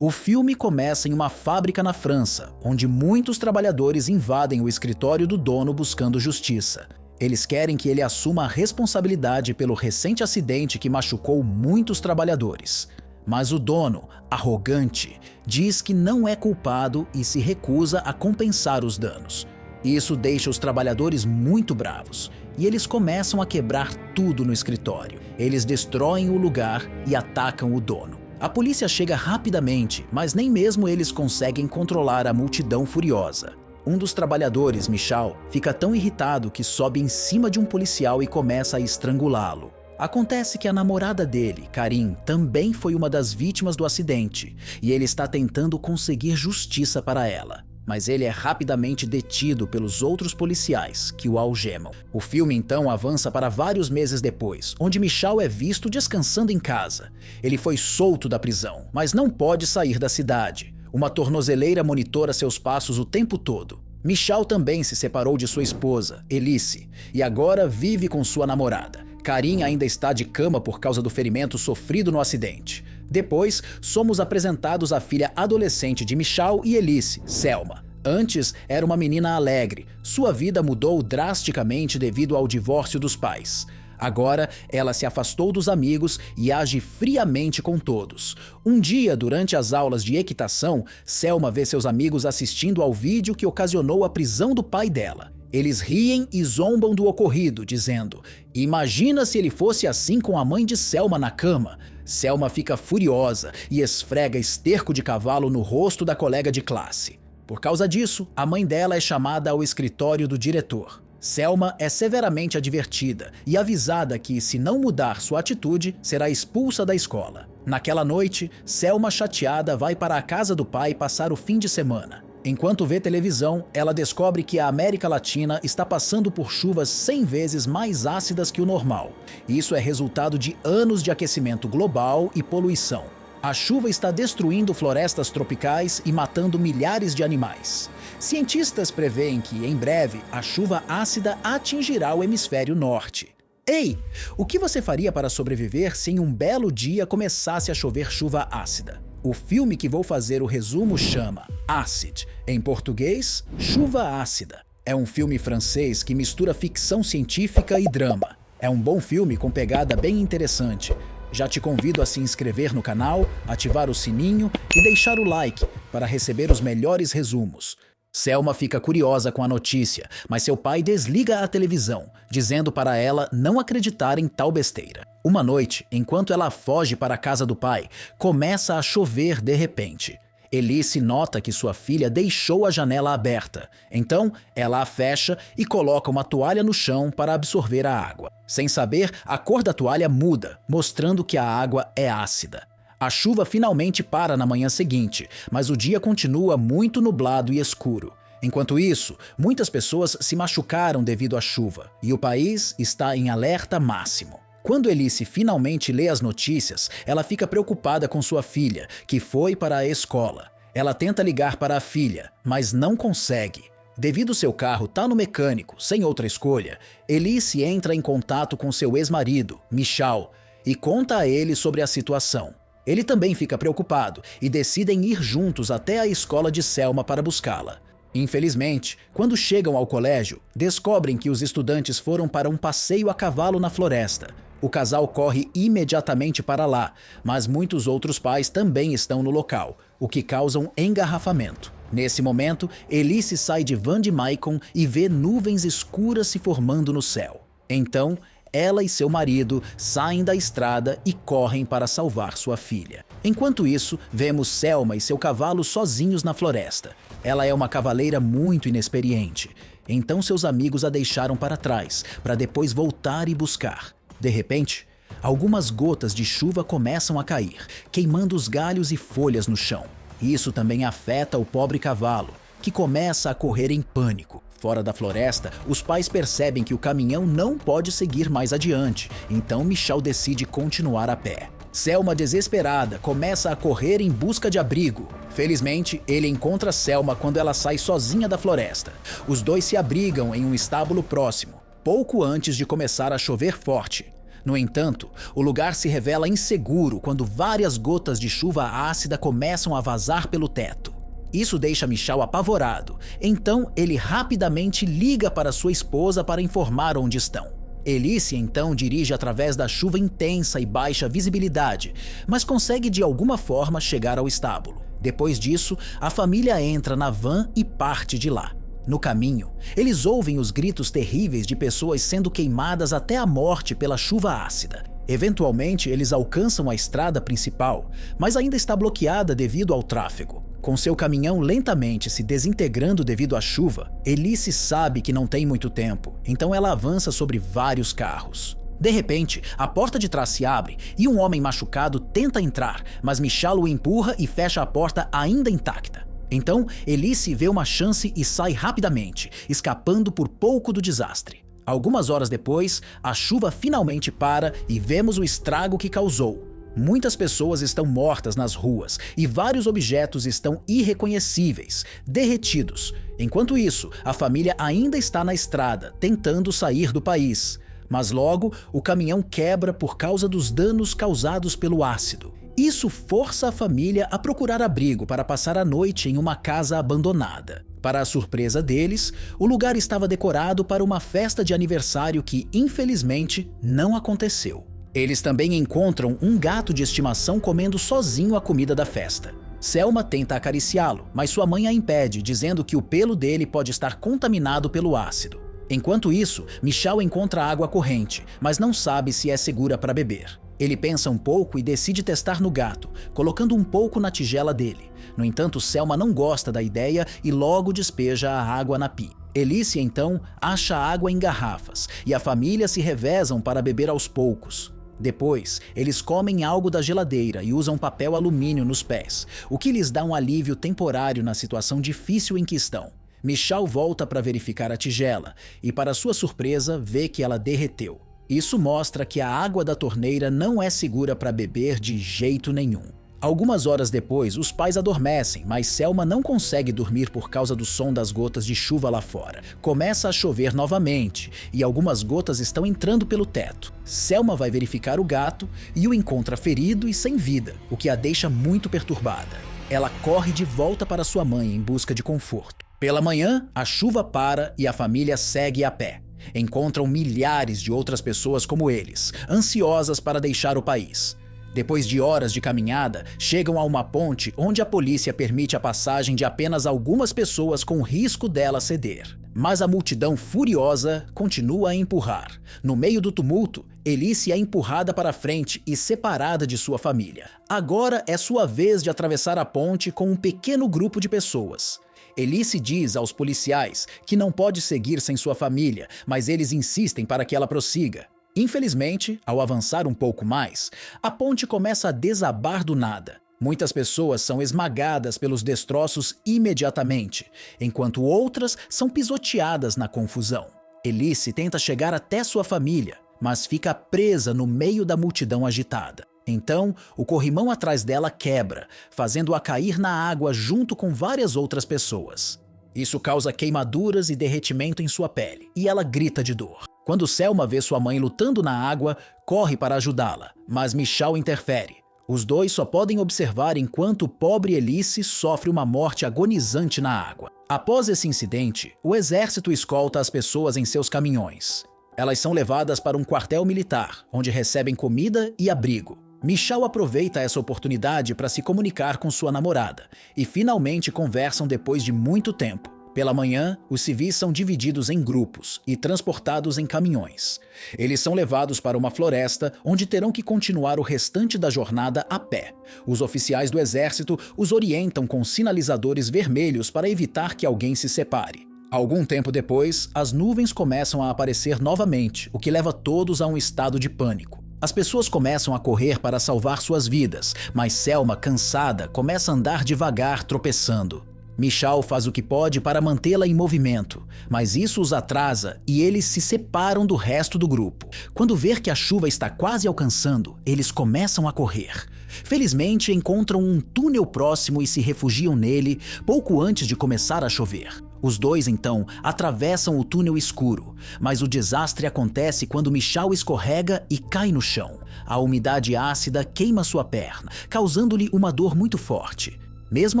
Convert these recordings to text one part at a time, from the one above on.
O filme começa em uma fábrica na França, onde muitos trabalhadores invadem o escritório do dono buscando justiça. Eles querem que ele assuma a responsabilidade pelo recente acidente que machucou muitos trabalhadores. Mas o dono, arrogante, diz que não é culpado e se recusa a compensar os danos. Isso deixa os trabalhadores muito bravos e eles começam a quebrar tudo no escritório. Eles destroem o lugar e atacam o dono. A polícia chega rapidamente, mas nem mesmo eles conseguem controlar a multidão furiosa. Um dos trabalhadores, Michal, fica tão irritado que sobe em cima de um policial e começa a estrangulá-lo. Acontece que a namorada dele, Karin, também foi uma das vítimas do acidente e ele está tentando conseguir justiça para ela. Mas ele é rapidamente detido pelos outros policiais, que o algemam. O filme então avança para vários meses depois, onde Michal é visto descansando em casa. Ele foi solto da prisão, mas não pode sair da cidade. Uma tornozeleira monitora seus passos o tempo todo. Michal também se separou de sua esposa, Elise, e agora vive com sua namorada. Karin ainda está de cama por causa do ferimento sofrido no acidente. Depois, somos apresentados à filha adolescente de Michal e Elise, Selma. Antes, era uma menina alegre. Sua vida mudou drasticamente devido ao divórcio dos pais. Agora, ela se afastou dos amigos e age friamente com todos. Um dia, durante as aulas de equitação, Selma vê seus amigos assistindo ao vídeo que ocasionou a prisão do pai dela. Eles riem e zombam do ocorrido, dizendo: "Imagina se ele fosse assim com a mãe de Selma na cama." Selma fica furiosa e esfrega esterco de cavalo no rosto da colega de classe. Por causa disso, a mãe dela é chamada ao escritório do diretor. Selma é severamente advertida e avisada que, se não mudar sua atitude, será expulsa da escola. Naquela noite, Selma, chateada, vai para a casa do pai passar o fim de semana. Enquanto vê televisão, ela descobre que a América Latina está passando por chuvas 100 vezes mais ácidas que o normal. Isso é resultado de anos de aquecimento global e poluição. A chuva está destruindo florestas tropicais e matando milhares de animais. Cientistas preveem que, em breve, a chuva ácida atingirá o hemisfério norte. Ei, o que você faria para sobreviver se em um belo dia começasse a chover chuva ácida? O filme que vou fazer o resumo chama Acid, em português, Chuva Ácida. É um filme francês que mistura ficção científica e drama. É um bom filme com pegada bem interessante. Já te convido a se inscrever no canal, ativar o sininho e deixar o like para receber os melhores resumos. Selma fica curiosa com a notícia, mas seu pai desliga a televisão, dizendo para ela não acreditar em tal besteira. Uma noite, enquanto ela foge para a casa do pai, começa a chover de repente. Elise nota que sua filha deixou a janela aberta, então ela a fecha e coloca uma toalha no chão para absorver a água. Sem saber, a cor da toalha muda, mostrando que a água é ácida. A chuva finalmente para na manhã seguinte, mas o dia continua muito nublado e escuro. Enquanto isso, muitas pessoas se machucaram devido à chuva, e o país está em alerta máximo. Quando Elise finalmente lê as notícias, ela fica preocupada com sua filha, que foi para a escola. Ela tenta ligar para a filha, mas não consegue. Devido seu carro estar no mecânico, sem outra escolha, Elise entra em contato com seu ex-marido, Michal, e conta a ele sobre a situação. Ele também fica preocupado e decidem ir juntos até a escola de Selma para buscá-la. Infelizmente, quando chegam ao colégio, descobrem que os estudantes foram para um passeio a cavalo na floresta. O casal corre imediatamente para lá, mas muitos outros pais também estão no local, o que causa um engarrafamento. Nesse momento, Elise sai de van de Maicon e vê nuvens escuras se formando no céu. Então, ela e seu marido saem da estrada e correm para salvar sua filha. Enquanto isso, vemos Selma e seu cavalo sozinhos na floresta. Ela é uma cavaleira muito inexperiente, então seus amigos a deixaram para trás, para depois voltar e buscar. De repente, algumas gotas de chuva começam a cair, queimando os galhos e folhas no chão. Isso também afeta o pobre cavalo, que começa a correr em pânico. Fora da floresta, os pais percebem que o caminhão não pode seguir mais adiante, então Michal decide continuar a pé. Selma, desesperada, começa a correr em busca de abrigo. Felizmente, ele encontra Selma quando ela sai sozinha da floresta. Os dois se abrigam em um estábulo próximo, pouco antes de começar a chover forte. No entanto, o lugar se revela inseguro quando várias gotas de chuva ácida começam a vazar pelo teto. Isso deixa Michal apavorado, então ele rapidamente liga para sua esposa para informar onde estão. Elice então dirige através da chuva intensa e baixa visibilidade, mas consegue de alguma forma chegar ao estábulo. Depois disso, a família entra na van e parte de lá. No caminho, eles ouvem os gritos terríveis de pessoas sendo queimadas até a morte pela chuva ácida. Eventualmente, eles alcançam a estrada principal, mas ainda está bloqueada devido ao tráfego. Com seu caminhão lentamente se desintegrando devido à chuva, Elice sabe que não tem muito tempo, então ela avança sobre vários carros. De repente, a porta de trás se abre e um homem machucado tenta entrar, mas Michal o empurra e fecha a porta ainda intacta. Então, Elice vê uma chance e sai rapidamente, escapando por pouco do desastre. Algumas horas depois, a chuva finalmente para e vemos o estrago que causou. Muitas pessoas estão mortas nas ruas e vários objetos estão irreconhecíveis, derretidos. Enquanto isso, a família ainda está na estrada, tentando sair do país. Mas logo, o caminhão quebra por causa dos danos causados pelo ácido. Isso força a família a procurar abrigo para passar a noite em uma casa abandonada. Para a surpresa deles, o lugar estava decorado para uma festa de aniversário que, infelizmente, não aconteceu. Eles também encontram um gato de estimação comendo sozinho a comida da festa. Selma tenta acariciá-lo, mas sua mãe a impede, dizendo que o pelo dele pode estar contaminado pelo ácido. Enquanto isso, Michal encontra água corrente, mas não sabe se é segura para beber. Ele pensa um pouco e decide testar no gato, colocando um pouco na tigela dele. No entanto, Selma não gosta da ideia e logo despeja a água na pia. Elice, então, acha água em garrafas e a família se revezam para beber aos poucos. Depois, eles comem algo da geladeira e usam papel alumínio nos pés, o que lhes dá um alívio temporário na situação difícil em que estão. Michal volta para verificar a tigela e, para sua surpresa, vê que ela derreteu. Isso mostra que a água da torneira não é segura para beber de jeito nenhum. Algumas horas depois, os pais adormecem, mas Selma não consegue dormir por causa do som das gotas de chuva lá fora. Começa a chover novamente e algumas gotas estão entrando pelo teto. Selma vai verificar o gato e o encontra ferido e sem vida, o que a deixa muito perturbada. Ela corre de volta para sua mãe em busca de conforto. Pela manhã, a chuva para e a família segue a pé. Encontram milhares de outras pessoas como eles, ansiosas para deixar o país. Depois de horas de caminhada, chegam a uma ponte onde a polícia permite a passagem de apenas algumas pessoas com risco dela ceder. Mas a multidão furiosa continua a empurrar. No meio do tumulto, Elice é empurrada para frente e separada de sua família. Agora é sua vez de atravessar a ponte com um pequeno grupo de pessoas. Elice diz aos policiais que não pode seguir sem sua família, mas eles insistem para que ela prossiga. Infelizmente, ao avançar um pouco mais, a ponte começa a desabar do nada. Muitas pessoas são esmagadas pelos destroços imediatamente, enquanto outras são pisoteadas na confusão. Elice tenta chegar até sua família, mas fica presa no meio da multidão agitada. Então, o corrimão atrás dela quebra, fazendo-a cair na água junto com várias outras pessoas. Isso causa queimaduras e derretimento em sua pele, e ela grita de dor. Quando Selma vê sua mãe lutando na água, corre para ajudá-la, mas Michal interfere. Os dois só podem observar enquanto o pobre Elice sofre uma morte agonizante na água. Após esse incidente, o exército escolta as pessoas em seus caminhões. Elas são levadas para um quartel militar, onde recebem comida e abrigo. Michal aproveita essa oportunidade para se comunicar com sua namorada e finalmente conversam depois de muito tempo. Pela manhã, os civis são divididos em grupos e transportados em caminhões. Eles são levados para uma floresta onde terão que continuar o restante da jornada a pé. Os oficiais do exército os orientam com sinalizadores vermelhos para evitar que alguém se separe. Algum tempo depois, as nuvens começam a aparecer novamente, o que leva todos a um estado de pânico. As pessoas começam a correr para salvar suas vidas, mas Selma, cansada, começa a andar devagar, tropeçando. Michal faz o que pode para mantê-la em movimento, mas isso os atrasa e eles se separam do resto do grupo. Quando vê que a chuva está quase alcançando, eles começam a correr. Felizmente, encontram um túnel próximo e se refugiam nele pouco antes de começar a chover. Os dois, então, atravessam o túnel escuro, mas o desastre acontece quando Michal escorrega e cai no chão. A umidade ácida queima sua perna, causando-lhe uma dor muito forte. Mesmo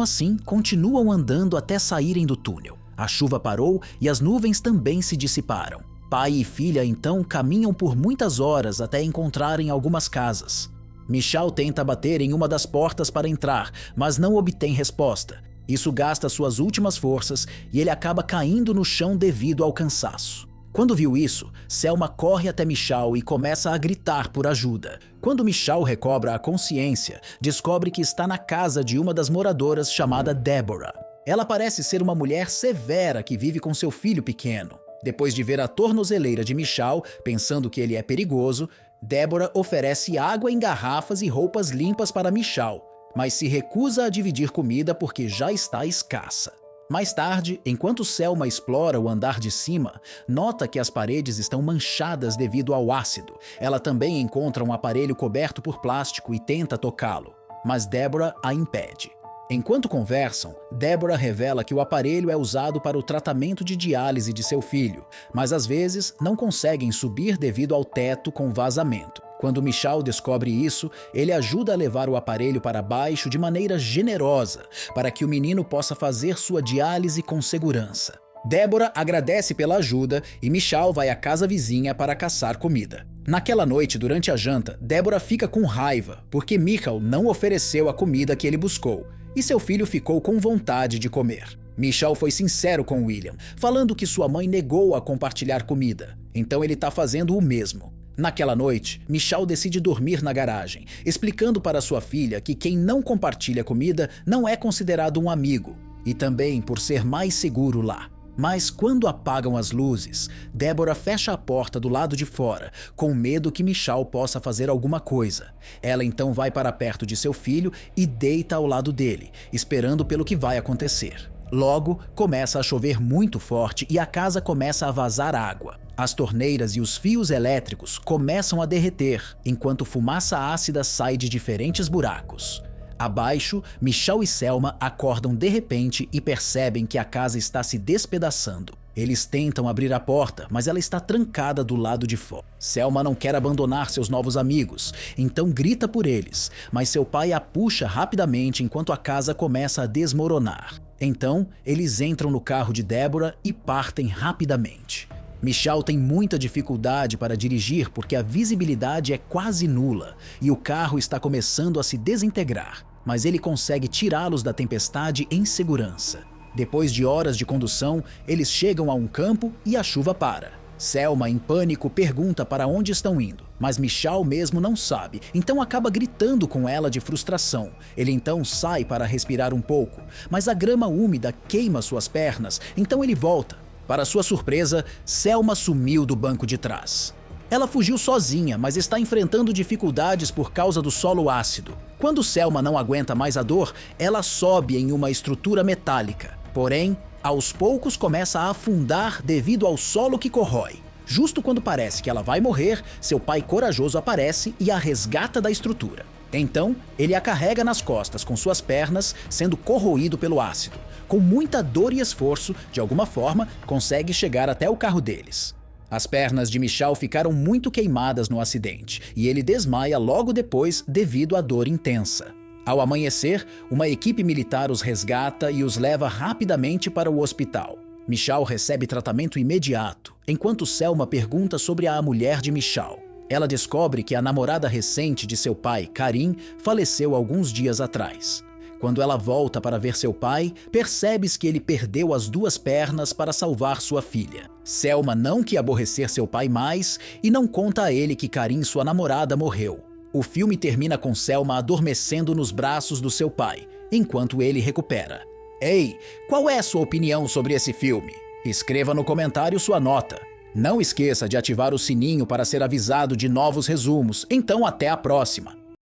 assim, continuam andando até saírem do túnel. A chuva parou e as nuvens também se dissiparam. Pai e filha, então, caminham por muitas horas até encontrarem algumas casas. Michal tenta bater em uma das portas para entrar, mas não obtém resposta. Isso gasta suas últimas forças e ele acaba caindo no chão devido ao cansaço. Quando viu isso, Selma corre até Michal e começa a gritar por ajuda. Quando Michal recobra a consciência, descobre que está na casa de uma das moradoras chamada Deborah. Ela parece ser uma mulher severa que vive com seu filho pequeno. Depois de ver a tornozeleira de Michal, pensando que ele é perigoso, Deborah oferece água em garrafas e roupas limpas para Michal, mas se recusa a dividir comida porque já está escassa. Mais tarde, enquanto Selma explora o andar de cima, nota que as paredes estão manchadas devido ao ácido. Ela também encontra um aparelho coberto por plástico e tenta tocá-lo, mas Deborah a impede. Enquanto conversam, Deborah revela que o aparelho é usado para o tratamento de diálise de seu filho, mas às vezes não conseguem subir devido ao teto com vazamento. Quando Michal descobre isso, ele ajuda a levar o aparelho para baixo de maneira generosa, para que o menino possa fazer sua diálise com segurança. Deborah agradece pela ajuda e Michal vai à casa vizinha para caçar comida. Naquela noite, durante a janta, Deborah fica com raiva, porque Michal não ofereceu a comida que ele buscou, e seu filho ficou com vontade de comer. Michal foi sincero com William, falando que sua mãe negou a compartilhar comida, então ele está fazendo o mesmo. Naquela noite, Michal decide dormir na garagem, explicando para sua filha que quem não compartilha comida não é considerado um amigo, e também por ser mais seguro lá. Mas quando apagam as luzes, Deborah fecha a porta do lado de fora, com medo que Michal possa fazer alguma coisa. Ela então vai para perto de seu filho e deita ao lado dele, esperando pelo que vai acontecer. Logo, começa a chover muito forte e a casa começa a vazar água. As torneiras e os fios elétricos começam a derreter, enquanto fumaça ácida sai de diferentes buracos. Abaixo, Michal e Selma acordam de repente e percebem que a casa está se despedaçando. Eles tentam abrir a porta, mas ela está trancada do lado de fora. Selma não quer abandonar seus novos amigos, então grita por eles, mas seu pai a puxa rapidamente enquanto a casa começa a desmoronar. Então, eles entram no carro de Deborah e partem rapidamente. Michal tem muita dificuldade para dirigir porque a visibilidade é quase nula e o carro está começando a se desintegrar, mas ele consegue tirá-los da tempestade em segurança. Depois de horas de condução, eles chegam a um campo e a chuva para. Selma, em pânico, pergunta para onde estão indo, mas Michal mesmo não sabe, então acaba gritando com ela de frustração. Ele então sai para respirar um pouco, mas a grama úmida queima suas pernas, então ele volta. Para sua surpresa, Selma sumiu do banco de trás. Ela fugiu sozinha, mas está enfrentando dificuldades por causa do solo ácido. Quando Selma não aguenta mais a dor, ela sobe em uma estrutura metálica. Porém, aos poucos começa a afundar devido ao solo que corrói. Justo quando parece que ela vai morrer, seu pai corajoso aparece e a resgata da estrutura. Então, ele a carrega nas costas com suas pernas, sendo corroído pelo ácido. Com muita dor e esforço, de alguma forma, consegue chegar até o carro deles. As pernas de Michal ficaram muito queimadas no acidente, e ele desmaia logo depois devido à dor intensa. Ao amanhecer, uma equipe militar os resgata e os leva rapidamente para o hospital. Michal recebe tratamento imediato, enquanto Selma pergunta sobre a mulher de Michal. Ela descobre que a namorada recente de seu pai, Karim, faleceu alguns dias atrás. Quando ela volta para ver seu pai, percebes que ele perdeu as duas pernas para salvar sua filha. Selma não quer aborrecer seu pai mais e não conta a ele que Karim, sua namorada, morreu. O filme termina com Selma adormecendo nos braços do seu pai, enquanto ele recupera. Ei, qual é a sua opinião sobre esse filme? Escreva no comentário sua nota. Não esqueça de ativar o sininho para ser avisado de novos resumos. Então até a próxima!